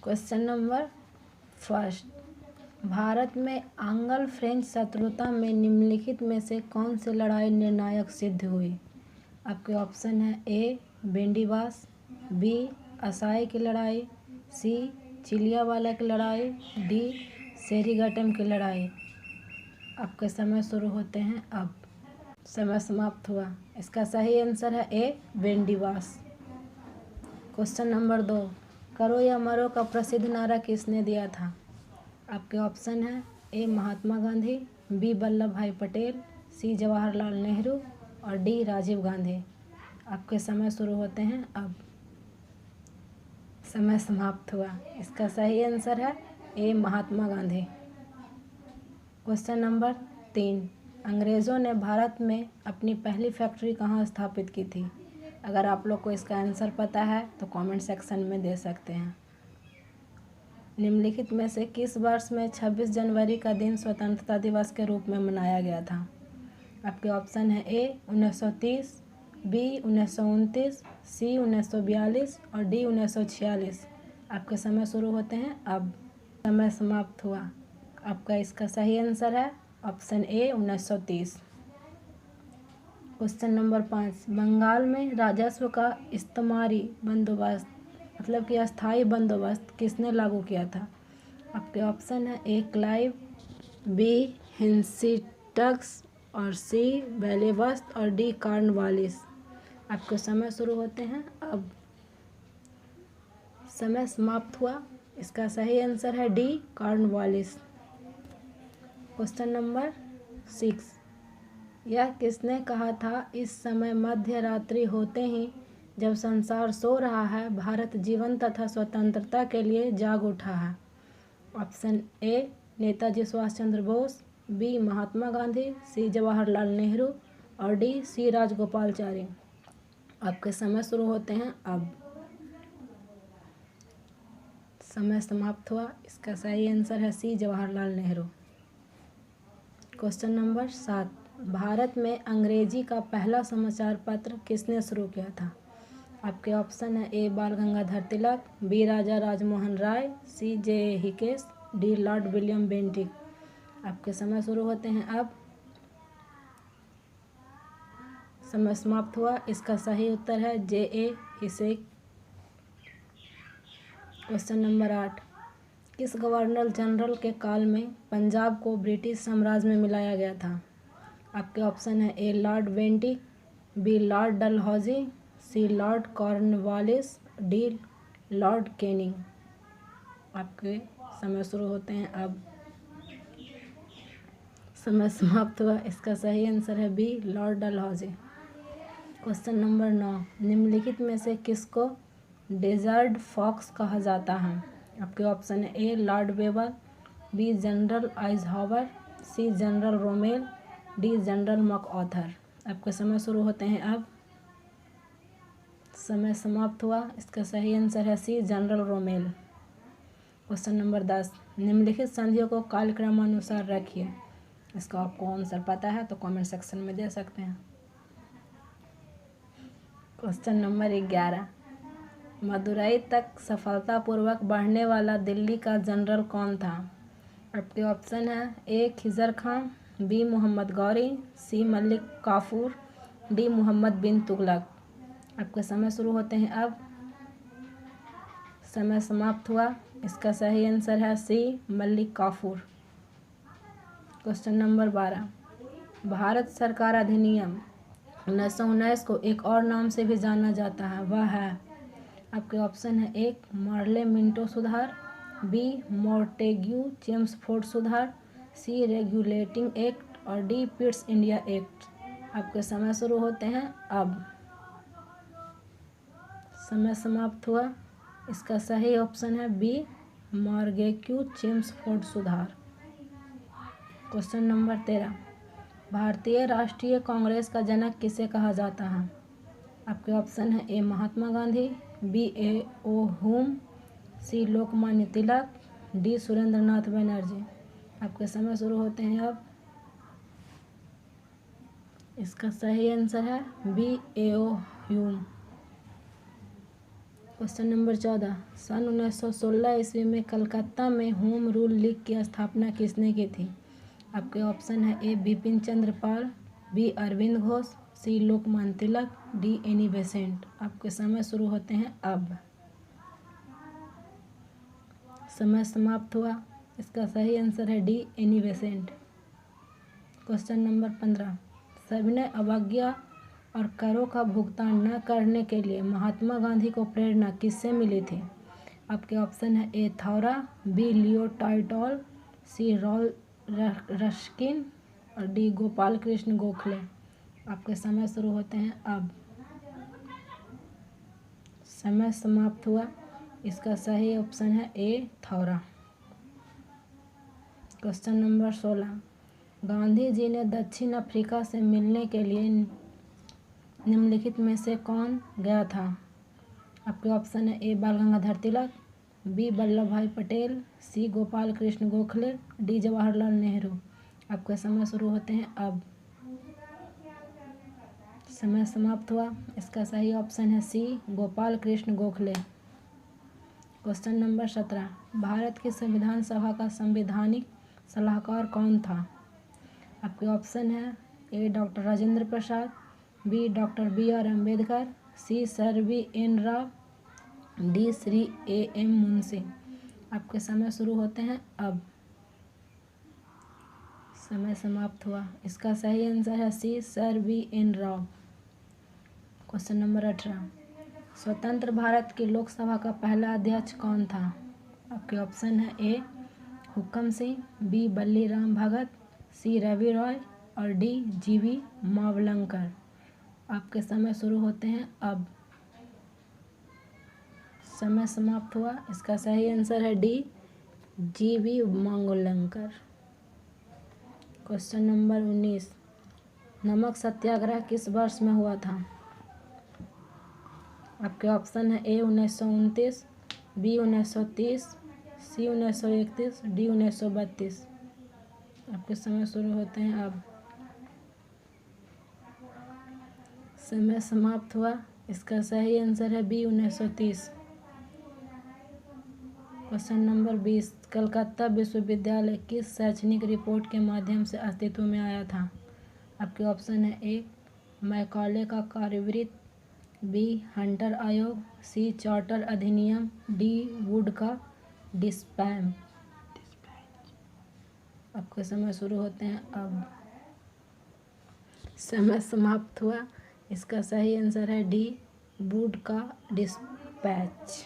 Question number first, Bharat में आंग्ल French शत्रुता में निम्नलिखित में से कौन सी लड़ाई निर्णायक सिद्ध हुई? आपके ऑप्शन है ए बेंडीवास, बी असाई की लड़ाई, सी चिलियावाला की लड़ाई, डी सेरिगटम की लड़ाई। आपके समय शुरू होते हैं अब। समय समाप्त हुआ। इसका सही आंसर है ए बेंडीवास। क्वेश्चन नंबर 2, करो या मरो का प्रसिद्ध नारा किसने दिया था? आपके ऑप्शन है ए महात्मा गांधी, बी वल्लभ भाई पटेल, सी जवाहरलाल नेहरू और डी राजीव गांधी। आपके समय शुरू होते हैं अब। समय समाप्त हुआ। इसका सही आंसर है ए महात्मा गांधी। क्वेश्चन नंबर 3, अंग्रेज़ों ने भारत में अपनी पहली फैक्ट्री कहाँ स्थापित की थी? अगर आप लोग को इसका आंसर पता है तो कमेंट सेक्शन में दे सकते हैं। निम्नलिखित में से किस वर्ष में 26 जनवरी का दिन स्वतंत्रता दिवस के रूप में मनाया गया था? आपके ऑप्शन है ए 1930, बी 1929, सी 1942 और डी 1946। आपके समय शुरू होते हैं अब। समय समाप्त हुआ। आपका इसका सही आंसर है option A 1930। Question number 5, Bengal में राजस्व का इस्तेमारी बंदोबस्त मतलब कि अस्थाई बंदोबस्त किसने लागू किया था? आपके ऑप्शन है ए क्लाइव, बी हिंसिटक्स और सी बेलेवस्त और डी कॉर्नवालिस। आपके समय शुरू होते हैं अब। समय समाप्त हुआ। इसका सही आंसर है डी कॉर्नवालिस। क्वेश्चन नंबर 6, यह किसने कहा था इस समय मध्य रात्रि होते ही जब संसार सो रहा है भारत जीवन तथा स्वतंत्रता के लिए जाग उठा है? Option A Netaji Subhash Chandra Bose, B Mahatma Gandhi, C Jawaharlal Nehru और डी सी राजगोपालचारी। आपके समय शुरू होते हैं अब। समय समाप्त हुआ। इसका सही आंसर है सी जवाहरलाल नेहरू। क्वेश्चन नंबर 7, भारत में अंग्रेजी का पहला समाचार पत्र किसने शुरू किया था? आपके ऑप्शन है ए बाल गंगाधर तिलक, बी राजा राजमोहन राय, सी जे हिकेश, डी लॉर्ड विलियम बेंटिक। आपके समय शुरू होते हैं अब। समय समाप्त हुआ। इसका सही उत्तर है जे ए हिसेक। क्वेश्चन नंबर 8, किस गवर्नर जनरल के काल में पंजाब को ब्रिटिश साम्राज्य में मिलाया गया था? आपके ऑप्शन है A Lord Bentinck, B Lord Dalhousie, C Lord Cornwallis, D Lord Canning. आपके समय शुरू होते हैं अब। समय समाप्त हुआ। इसका सही आंसर है B Lord Dalhousie. Question number 9, निम्नलिखित में से किसको डेजर्ट फॉक्स कहा जाता है? आपके ऑप्शन है A Lord Wavell, B General Eisenhower, C General Rommel, D General MacArthur. आपके समय शुरू होते हैं अब। समय समाप्त हुआ। इसका सही आंसर है सी जनरल रोमेल। क्वेश्चन नंबर 10, निम्नलिखित संधियों को कालक्रमानुसार रखिए। इसका आपको आंसर पता है तो कमेंट सेक्शन में दे सकते हैं। क्वेश्चन नंबर 11, मदुरई तक सफलतापूर्वक बढ़ने वाला दिल्ली का जनरल कौन था? आपके ऑप्शन है ए खिजर खां, बी मोहम्मद गौरी, सी मलिक काफूर, डी मोहम्मद बिन तुगलक। आपके समय शुरू होते हैं अब। समय समाप्त हुआ। इसका सही आंसर है सी मलिक काफूर। क्वेश्चन नंबर 12, भारत सरकार अधिनियम 1919 को एक और नाम से भी जाना जाता है, वह है? आपके ऑप्शन है एक मार्ले मिंटो सुधार, बी मोंटेग्यू चेम्सफोर्ड सुधार, सी रेगुलेटिंग एक्ट और डी पिट्स इंडिया एक्ट। आपके समय शुरू होते हैं अब। समय समाप्त हुआ। इसका सही ऑप्शन है बी मोंटेग्यू चेम्सफोर्ड सुधार। क्वेश्चन नंबर 13, भारतीय राष्ट्रीय कांग्रेस का जनक किसे कहा जाता है? आपके ऑप्शन है ए महात्मा गांधी, बी ए ओ हुम, सी लोकमान्य तिलक, डी सुरेंद्र नाथ बनर्जी। आपके समय शुरू होते हैं अब। इसका सही आंसर है बी ए ओ ह्यूम। क्वेश्चन नंबर 14, सन 1916 ईस्वी में कलकत्ता में होम रूल लीग की स्थापना किसने की थी? आपके ऑप्शन है ए बिपिन चंद्र पाल, बी अरविंद घोष, सी Lokmanya Tilak, D Annie Besant. आपके समय शुरू होते हैं अब। समय समाप्त हुआ। इसका सही आंसर है D Annie Besant. Question number 15, सविनय अवज्ञा और करों का भुगतान न करने के लिए महात्मा गांधी को प्रेरणा किससे मिली थी? आपके ऑप्शन है ए थाउरा, बी लियो टाइटॉल, सी रॉल रस्किन और डी गोपाल कृष्ण गोखले। आपके समय शुरू होते हैं अब। समय समाप्त हुआ। इसका सही ऑप्शन है ए थाउरा। क्वेश्चन नंबर 16, गांधी जी ने दक्षिण अफ्रीका से मिलने के लिए निम्नलिखित में से कौन गया था? आपके ऑप्शन है ए बाल गंगाधर तिलक, बी वल्लभ भाई पटेल, सी गोपाल कृष्ण गोखले, डी जवाहरलाल नेहरू। आपके समय शुरू होते हैं अब। समय समाप्त हुआ। इसका सही ऑप्शन है सी गोपाल कृष्ण गोखले। क्वेश्चन नंबर 17, भारत की संविधान सभा का संवैधानिक सलाहकार कौन था? आपके ऑप्शन है A doctor Rajendra Prasad, B doctor B R Ambedkar, C sir V N Rao, D Shri A M Munshi. आपके समय शुरू होते हैं अब। समय समाप्त हुआ। इसका सही आंसर है C sir V N Rao. Question number 18, स्वतंत्र भारत की लोकसभा का पहला अध्यक्ष कौन था? आपके ऑप्शन है ए हुक्म सिंह, बी बल्ली राम भगत, सी रवि रॉय और डी जीवी मावलंकर। आपके समय शुरू होते हैं अब। समय समाप्त हुआ। इसका सही आंसर है डी जीवी मावलंकर। क्वेश्चन नंबर 19, नमक सत्याग्रह किस वर्ष में हुआ था? आपके ऑप्शन है ए 1929, बी 1930, सी 1931, डी 1932। आपके समय शुरू होते हैं अब। समय समाप्त हुआ। इसका सही आंसर है बी 1930। क्वेश्चन नंबर 20, कलकत्ता विश्वविद्यालय किस शैक्षणिक रिपोर्ट के माध्यम से अस्तित्व में आया था? आपके ऑप्शन है ए मैकॉले का कार्यवृत्त, बी हंटर आयोग, सी चार्टर अधिनियम, डी वुड का डिस्पैच। आपके समय शुरू होते हैं अब। समय समाप्त हुआ। इसका सही आंसर है डी वुड का डिस्पैच।